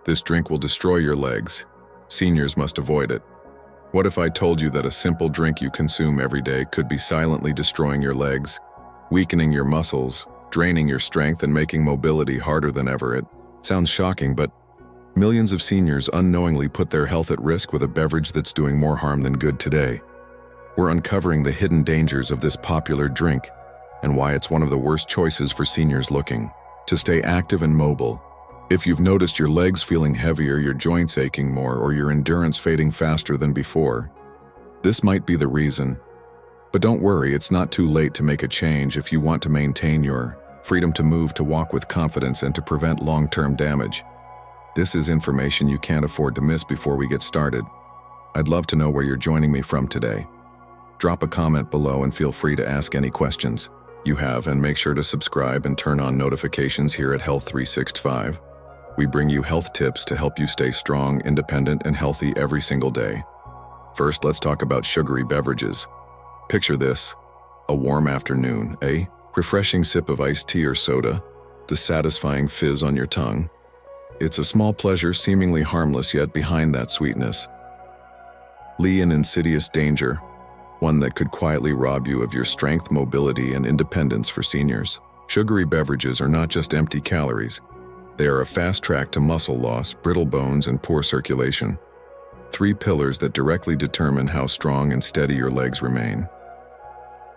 This drink will destroy your legs. Seniors must avoid it. What if I told you that a simple drink you consume every day could be silently destroying your legs, weakening your muscles, draining your strength, and making mobility harder than ever? It sounds shocking, but millions of seniors unknowingly put their health at risk with a beverage that's doing more harm than good today. We're uncovering the hidden dangers of this popular drink and why it's one of the worst choices for seniors looking to stay active and mobile. If you've noticed your legs feeling heavier, your joints aching more, or your endurance fading faster than before, this might be the reason. But don't worry, it's not too late to make a change if you want to maintain your freedom to move, to walk with confidence, and to prevent long-term damage. This is information you can't afford to miss. Before we get started, I'd love to know where you're joining me from today. Drop a comment below and feel free to ask any questions you have, and make sure to subscribe and turn on notifications here at Health 365. We bring you health tips to help you stay strong, independent, and healthy every single day. First, let's talk about sugary beverages. Picture this: a warm afternoon, a refreshing sip of iced tea or soda, the satisfying fizz on your tongue. It's a small pleasure, seemingly harmless, yet behind that sweetness lie an insidious danger, one that could quietly rob you of your strength, mobility, and independence. For seniors, sugary beverages are not just empty calories. They are a fast track to muscle loss, brittle bones, and poor circulation. Three pillars that directly determine how strong and steady your legs remain.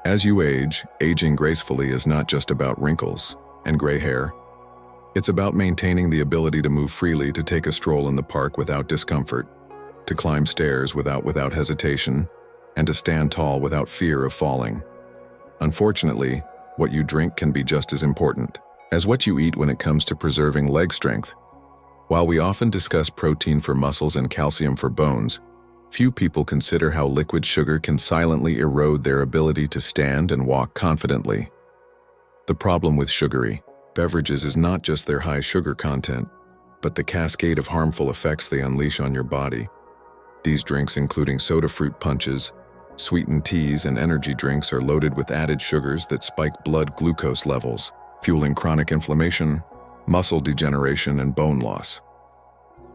As you age, aging gracefully is not just about wrinkles and gray hair. It's about maintaining the ability to move freely, to take a stroll in the park without discomfort, to climb stairs without hesitation, and to stand tall without fear of falling. Unfortunately, what you drink can be just as important as what you eat when it comes to preserving leg strength. While we often discuss protein for muscles and calcium for bones, few people consider how liquid sugar can silently erode their ability to stand and walk confidently. The problem with sugary beverages is not just their high sugar content, but the cascade of harmful effects they unleash on your body. These drinks, including soda, fruit punches, sweetened teas, and energy drinks, are loaded with added sugars that spike blood glucose levels, fueling chronic inflammation, muscle degeneration, and bone loss.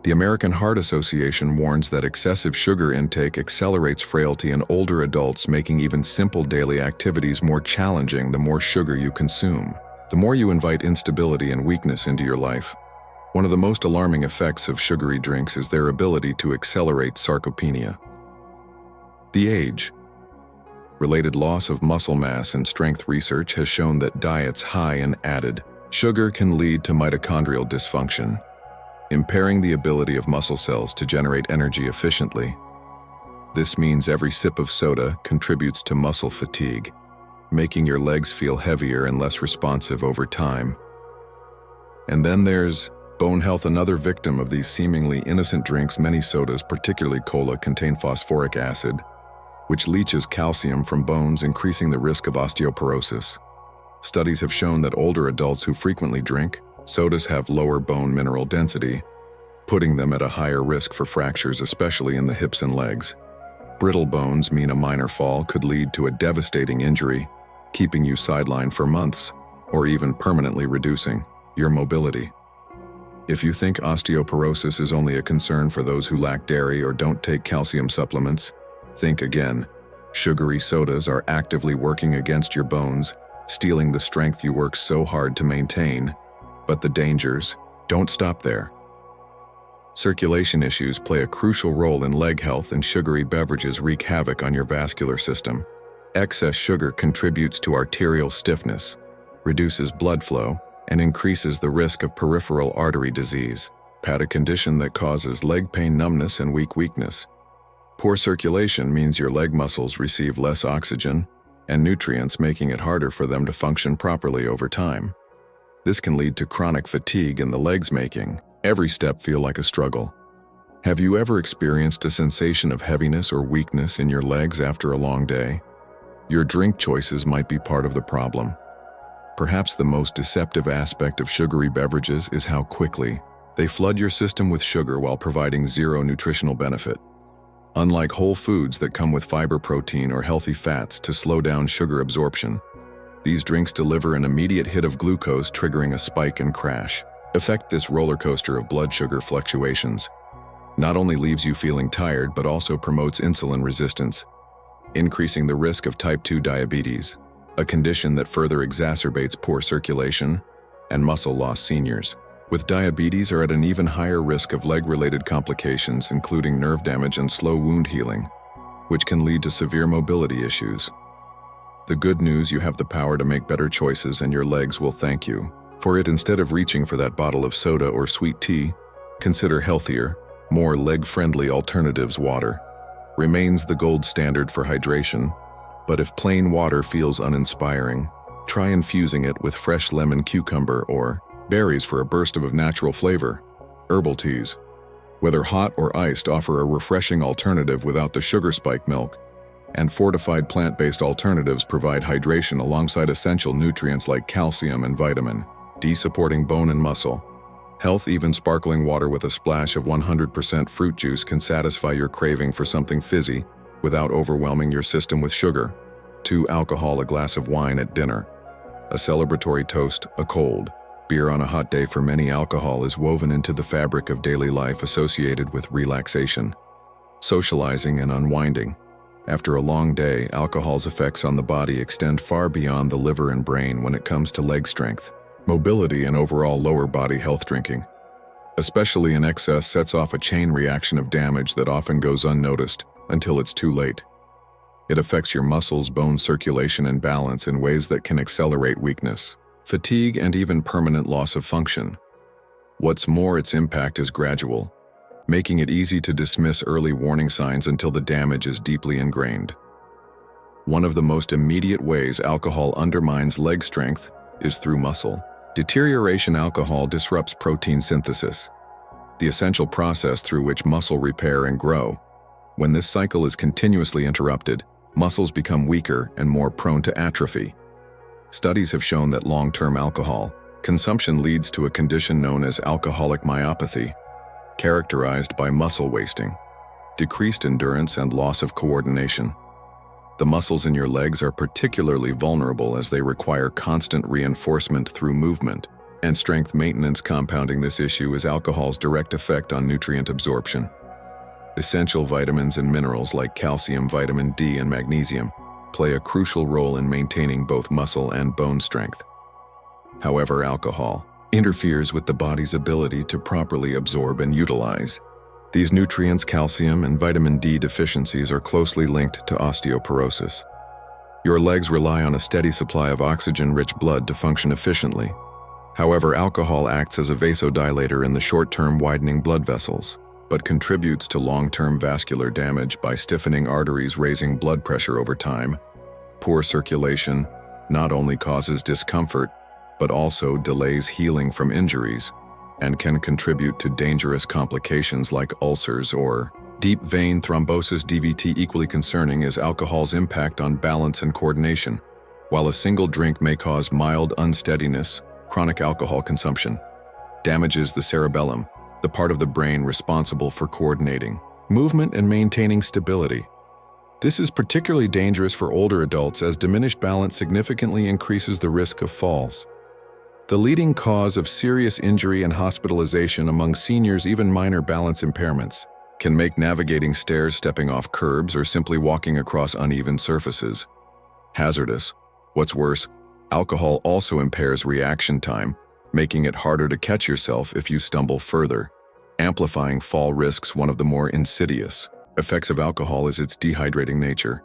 The American Heart Association warns that excessive sugar intake accelerates frailty in older adults, making even simple daily activities more challenging. The more sugar you consume, the more you invite instability and weakness into your life. One of the most alarming effects of sugary drinks is their ability to accelerate sarcopenia. The age-related loss of muscle mass and strength. Research has shown that diets high in added sugar can lead to mitochondrial dysfunction, impairing the ability of muscle cells to generate energy efficiently. This means every sip of soda contributes to muscle fatigue, making your legs feel heavier and less responsive over time. And then there's bone health, another victim of these seemingly innocent drinks. Many sodas, particularly cola, contain phosphoric acid, which leaches calcium from bones, increasing the risk of osteoporosis. Studies have shown that older adults who frequently drink sodas have lower bone mineral density, putting them at a higher risk for fractures, especially in the hips and legs. Brittle bones mean a minor fall could lead to a devastating injury, keeping you sidelined for months, or even permanently reducing your mobility. If you think osteoporosis is only a concern for those who lack dairy or don't take calcium supplements, think again. Sugary sodas are actively working against your bones, stealing the strength you work so hard to maintain. But the dangers don't stop there. Circulation issues play a crucial role in leg health, and sugary beverages wreak havoc on your vascular system. Excess sugar contributes to arterial stiffness, reduces blood flow, and increases the risk of peripheral artery disease, a condition that causes leg pain, numbness, and weakness. Poor circulation means your leg muscles receive less oxygen and nutrients, making it harder for them to function properly over time. This can lead to chronic fatigue in the legs, making every step feel like a struggle. Have you ever experienced a sensation of heaviness or weakness in your legs after a long day? Your drink choices might be part of the problem. Perhaps the most deceptive aspect of sugary beverages is how quickly they flood your system with sugar while providing zero nutritional benefit. Unlike whole foods that come with fiber, protein, or healthy fats to slow down sugar absorption, these drinks deliver an immediate hit of glucose, triggering a spike and crash. Effect this roller coaster of blood sugar fluctuations not only leaves you feeling tired but also promotes insulin resistance, increasing the risk of type 2 diabetes, a condition that further exacerbates poor circulation and muscle loss. Seniors with diabetes are at an even higher risk of leg-related complications, including nerve damage and slow wound healing, which can lead to severe mobility issues. The good news: you have the power to make better choices, and your legs will thank you for it. Instead of reaching for that bottle of soda or sweet tea, consider healthier, more leg-friendly alternatives. Water remains the gold standard for hydration, but if plain water feels uninspiring, try infusing it with fresh lemon, cucumber, or berries for a burst of natural flavor. Herbal teas, whether hot or iced, offer a refreshing alternative without the sugar spike. Milk and fortified plant-based alternatives provide hydration alongside essential nutrients like calcium and vitamin D, supporting bone and muscle health. Even sparkling water with a splash of 100% fruit juice can satisfy your craving for something fizzy without overwhelming your system with sugar. 2. Alcohol: a glass of wine at dinner, a celebratory toast, a cold beer on a hot day. For many, alcohol is woven into the fabric of daily life, associated with relaxation, socializing, and unwinding. After a long day, alcohol's effects on the body extend far beyond the liver and brain when it comes to leg strength, mobility, and overall lower body health. Drinking, especially in excess, sets off a chain reaction of damage that often goes unnoticed until it's too late. It affects your muscles, bone circulation, and balance in ways that can accelerate weakness, fatigue, and even permanent loss of function. What's more, its impact is gradual, making it easy to dismiss early warning signs until the damage is deeply ingrained. One of the most immediate ways alcohol undermines leg strength is through muscle deterioration. Alcohol disrupts protein synthesis, the essential process through which muscle repair and grow. When this cycle is continuously interrupted, muscles become weaker and more prone to atrophy. Studies have shown that long-term alcohol consumption leads to a condition known as alcoholic myopathy, characterized by muscle wasting, decreased endurance, and loss of coordination. The muscles in your legs are particularly vulnerable as they require constant reinforcement through movement and strength maintenance. Compounding this issue is alcohol's direct effect on nutrient absorption. Essential vitamins and minerals like calcium, vitamin D, and magnesium play a crucial role in maintaining both muscle and bone strength. However, alcohol interferes with the body's ability to properly absorb and utilize these nutrients. Calcium and vitamin D deficiencies are closely linked to osteoporosis. Your legs rely on a steady supply of oxygen-rich blood to function efficiently. However, alcohol acts as a vasodilator in the short-term, widening blood vessels, but contributes to long-term vascular damage by stiffening arteries, raising blood pressure over time. Poor circulation not only causes discomfort, but also delays healing from injuries and can contribute to dangerous complications like ulcers or deep vein thrombosis. DVT. Equally concerning is alcohol's impact on balance and coordination. While a single drink may cause mild unsteadiness, chronic alcohol consumption damages the cerebellum, the part of the brain responsible for coordinating movement and maintaining stability. This is particularly dangerous for older adults, as diminished balance significantly increases the risk of falls, the leading cause of serious injury and hospitalization among seniors. Even minor balance impairments can make navigating stairs, stepping off curbs, or simply walking across uneven surfaces hazardous. What's worse, alcohol also impairs reaction time, making it harder to catch yourself if you stumble further, amplifying fall risks. One of the more insidious effects of alcohol is its dehydrating nature.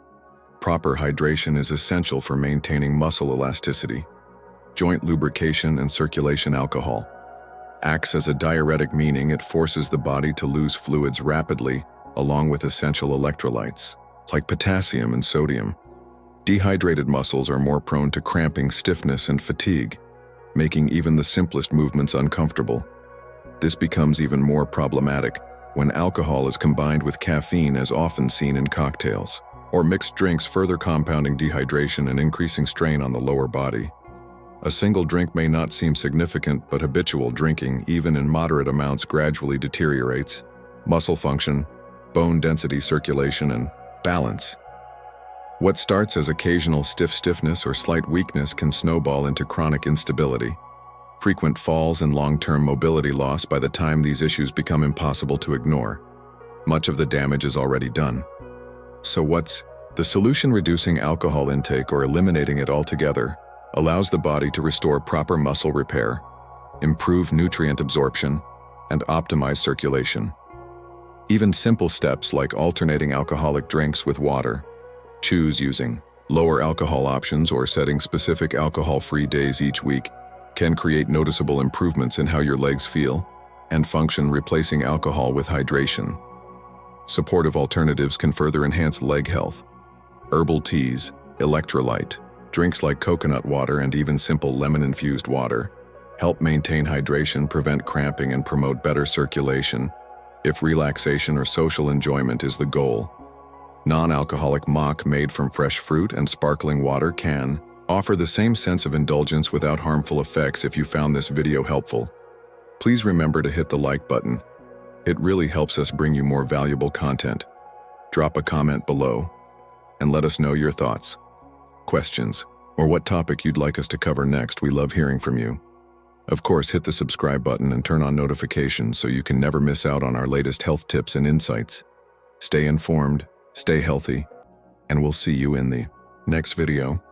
Proper hydration is essential for maintaining muscle elasticity, joint lubrication, and circulation. Alcohol acts as a diuretic, meaning it forces the body to lose fluids rapidly, along with essential electrolytes like potassium and sodium. Dehydrated muscles are more prone to cramping, stiffness, and fatigue, making even the simplest movements uncomfortable. This becomes even more problematic when alcohol is combined with caffeine, as often seen in cocktails or mixed drinks, further compounding dehydration and increasing strain on the lower body. A single drink may not seem significant, but habitual drinking, even in moderate amounts, gradually deteriorates muscle function, bone density, circulation, and balance. What starts as occasional stiffness or slight weakness can snowball into chronic instability, frequent falls and long-term mobility loss by the time these issues become impossible to ignore. Much of the damage is already done. So what's the solution? Reducing alcohol intake or eliminating it altogether allows the body to restore proper muscle repair, improve nutrient absorption, and optimize circulation. Even simple steps like alternating alcoholic drinks with water, choose using lower alcohol options or setting specific alcohol-free days each week can create noticeable improvements in how your legs feel and function. Replacing alcohol with hydration. Supportive alternatives can further enhance leg health. Herbal teas, electrolyte, drinks like coconut water and even simple lemon-infused water help maintain hydration, prevent cramping, and promote better circulation. If relaxation or social enjoyment is the goal, non-alcoholic mock made from fresh fruit and sparkling water can offer the same sense of indulgence without harmful effects. If you found this video helpful, please remember to hit the like button. It really helps us bring you more valuable content. Drop a comment below and let us know your thoughts, questions, or what topic you'd like us to cover next. We love hearing from you. Of course, hit the subscribe button and turn on notifications so you can never miss out on our latest health tips and insights. Stay informed, stay healthy, and we'll see you in the next video.